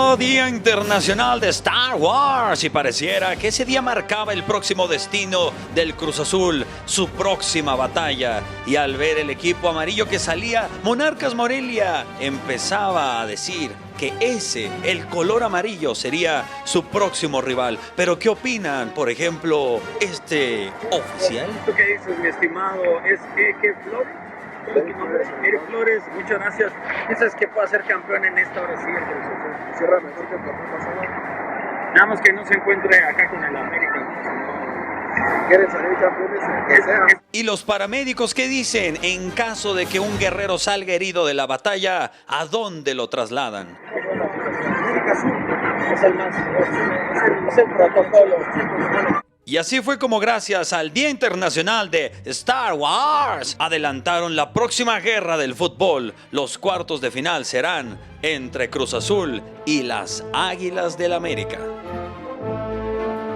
Oh, Día Internacional de Star Wars, y pareciera que ese día marcaba el próximo destino del Cruz Azul, su próxima batalla. Y al ver el equipo amarillo que salía, Monarcas Morelia empezaba a decir que ese, el color amarillo, sería su próximo rival. Pero ¿qué opinan, por ejemplo, este oficial? ¿Tú qué dices, mi estimado? ¿Es Eke Flores? ¿Cómo es tu nombre? Eric Flores, muchas gracias. ¿Piensas que pueda ser campeón en esta hora sí? Cierra mejor que el torneo pasado. Nada más que no se encuentre acá con el América, ¿no? Si quieren salir campeones, que sea. ¿Y los paramédicos qué dicen? En caso de que un guerrero salga herido de la batalla, ¿a dónde lo trasladan? América Azul. Es el más, es el protocolo. Y así fue como gracias al Día Internacional de Star Wars adelantaron la próxima guerra del fútbol. Los cuartos de final serán entre Cruz Azul y las Águilas del América.